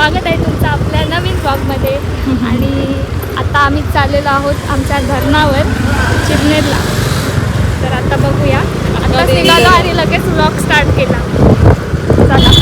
स्वागत आहे तुमचं आपल्या नवीन ब्लॉगमध्ये. आणि आता आम्ही चाललेलो आहोत आमच्या धरणावर चिरनेरला. तर आता बघूया, आता निघालो आणि लगेच ब्लॉग स्टार्ट केला. चला.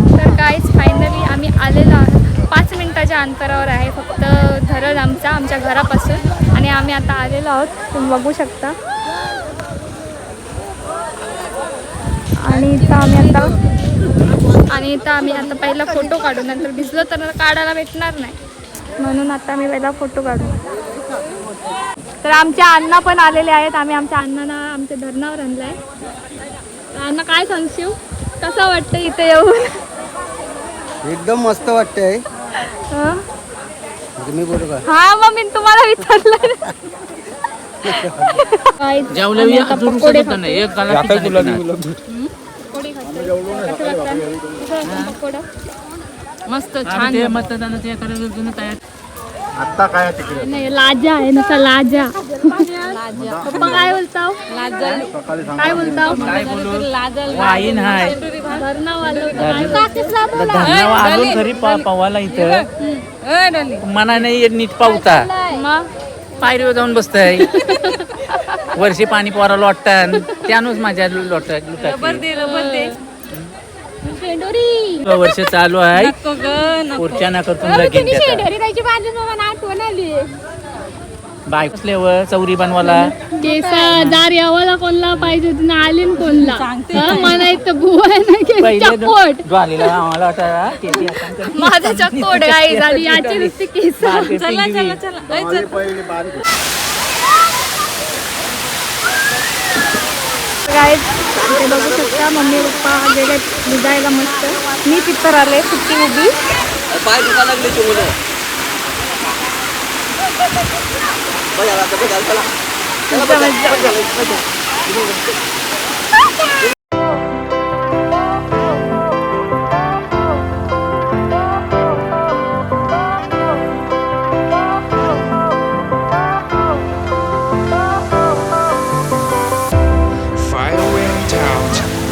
तर गाईज फायनली आम्ही आलेलो आहोत. 5 मिनिटाच्या अंतरावर आहे फक्त धरण आमच्या घरापासून. आणि आम्ही आता आलेलो आहोत, तुम्ही बघू शकता. आणि इथं आम्ही आता पहिला फोटो काढू, नंतर भिजलो तर काढायला भेटणार नाही, म्हणून आता आम्ही पहिला फोटो काढू. तर आमच्या अण्णा पण आलेले आहेत. आम्ही आमच्या अण्णांना आमच्या धरणावर आणलं आहे. अण्णा काय सांगशील, कसं वाटतं इथे येऊन? एकदम मस्त वाटतंय. मी बोलू का? हा मग मी तुम्हाला विचारलं. पकोडे मस्त छान. आता काय तिकडे नाही, लाजा आहे नुसता लाजा. पप्पा काय बोलताव? काय बोलताव? वाईन हाय अजून घरी पवाला इथं मना नाही नीट पावता पायरीवर जाऊन बसतय. वर्षी पाणी पोरा लोटतात त्यानुच माझ्या लोटतात. वर्ष चालू आहे पुढच्या ना करतो बायकल्यावर चौरी बनवाला केसा जार यावाला कोणला पाहिजे तिने आली कोणला म्हणायचं बुवा चकोट आम्हाला माझं चकोट गाई झाली याची नुसती केस. गाईज ते बघू शकता, मम्मी पप्पा गेले भिजायला मस्त. मी तिथं आले सुट्टी उभी. पाय दुखा लागले चिमुले.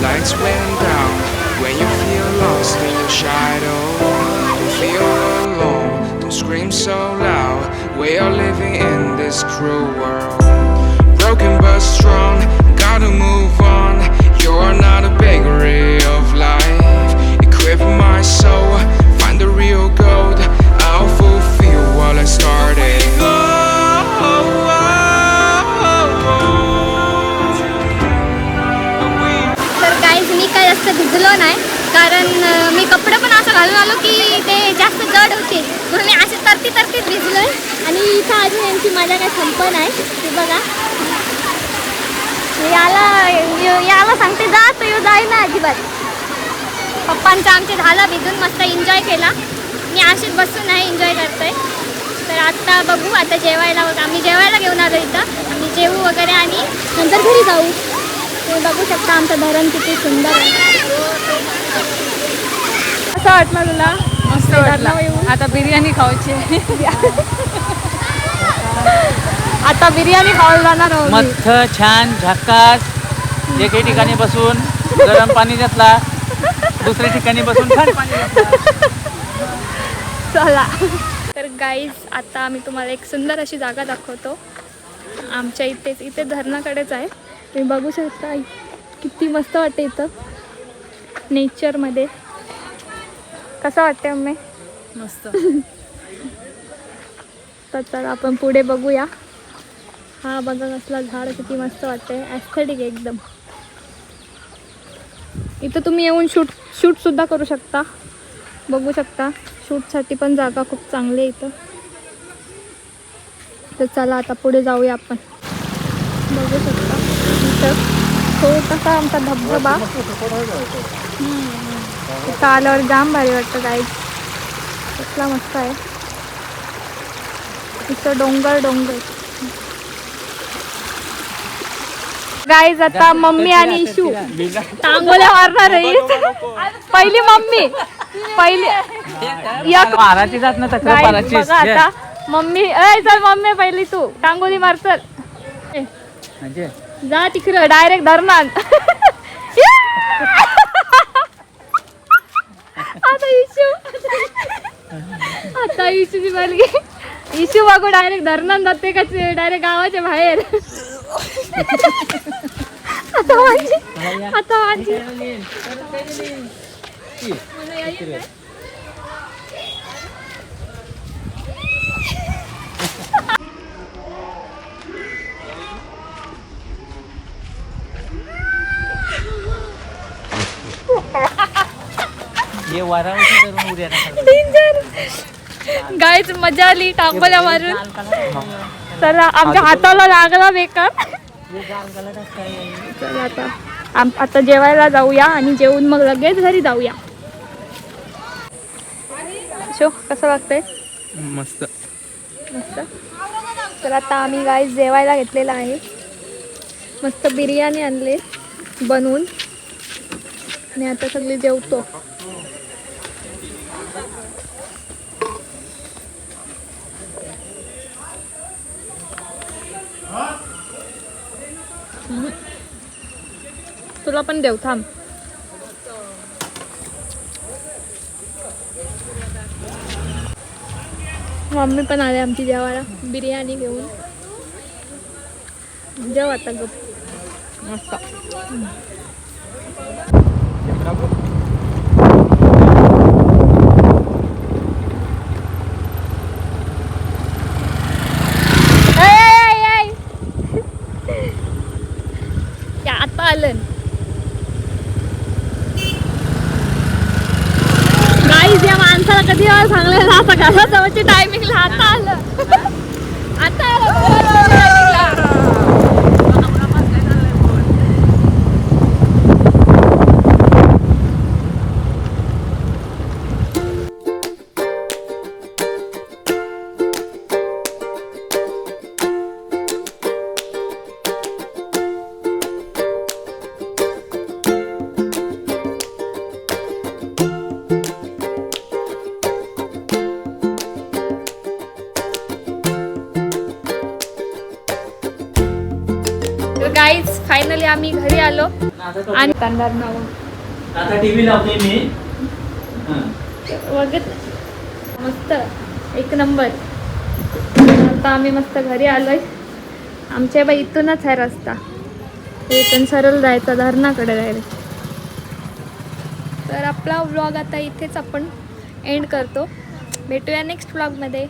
Lights went down when you feel lost in your shadow. Don't feel alone, don't scream so loud. We are living in this cruel world. Broken but strong, gotta move on. You're not a bakery of life. Equip my soul, find the real gold. I'll fulfill what I started. जास्त भिजलो नाही, कारण मी कपडे पण असं घालून आलो की ते जास्त जड होते, म्हणून मी असे तरतीत भिजलोय. आणि इथं अजून यांची माझ्या काय संपन आहे ते बघा. याला सांगते जा, तो येऊ जाई ना अजिबात. पप्पांचं आमचे झालं भिजून, मस्त एन्जॉय केला. मी अशीच बसून आहे एन्जॉय करतोय. तर आता बघू, आता जेवायला आम्ही जेवायला घेऊन आलो इथं. आम्ही जेवू वगैरे आणि नंतर घरी जाऊ. तुम्ही बघू शकता आमचं धरण किती सुंदर आहे. असं वाटलं तुला? मस्त वाटलं. आता बिर्याणी खायची. आता बिर्याणी खायला जाणार आहोत. मस्त छान झकास. एके ठिकाणी बसून गरम पाणी घेतला, दुसऱ्या ठिकाणी बसून थंड पाणी घेतला. चला. तर गाईज आता आम्ही तुम्हाला एक सुंदर अशी जागा दाखवतो. आमच्या इथे धरणाकडेच आहे. तुम्ही बघू शकता किती मस्त वाटते इथं नेचरमध्ये. कसं वाटते मम्मी? मस्त. तर चला आपण पुढे बघूया. हा बघा कसला झाड किती मस्त वाटते, ॲस्थेटिक एकदम. इथं तुम्ही येऊन शूट सुद्धा करू शकता. बघू शकता शूटसाठी पण जागा खूप चांगली आहे इथं. तर चला आता पुढे जाऊया आपण. बघू शकता इथं छोटासा आमचा धबधबा. इथं आल्यावर जाम भारी वाटतं गाईज. कसला मस्त आहे. इथं डोंगर गाईज. आता मम्मी आणि इशू टांगोल्या मारणार आहे. पहिली मम्मी पाराची जात ना तक्रार पाराची. बघा आता मम्मी. चल मम्मी पहिली तू टांगोली मार. चल जा तिकडं डायरेक्ट धरणार. आता इशूची बालगी. इशू बघू डायरेक्ट धरणार जाते का डायरेक्ट गावाच्या बाहेर. आता माझी ये वारावती करून उद्या गाईच मजा आली टांगोल्या मारून. तर आमच्या हाताला लागला बेकार. चला आता जेवायला जाऊया आणि जेवून मग लगेच घरी जाऊया. शो कसं वाटतंय? मस्त. तर आता आम्ही गाईस जेवायला घेतलेला आहे. मस्त बिर्याणी आणले बनवून आणि आता सगळे जेवतो. तुला पण देऊ थांब. मम्मी पण आले आमची जेवायला बिर्याणी घेऊन. जेव आता गप मस्त. आता आलं गाईज. या माणसाला कधी वेळा सांगलेलं आता घराजवळच्या टायमिंगला आता आलं. आता गाईज फायनली आम्ही घरी आलो आणि कांदार नाव आता टीव्ही लावते मी. बघत मस्त एक नंबर. आता आम्ही मस्त घरी आलोय. आमच्या बाई इथूनच आहे रस्ता. इथून सरळ जायचा धरणाकडे डायरेक्ट. तर आपला व्लॉग आता इथेच आपण एंड करतो. भेटूया नेक्स्ट व्लॉगमध्ये.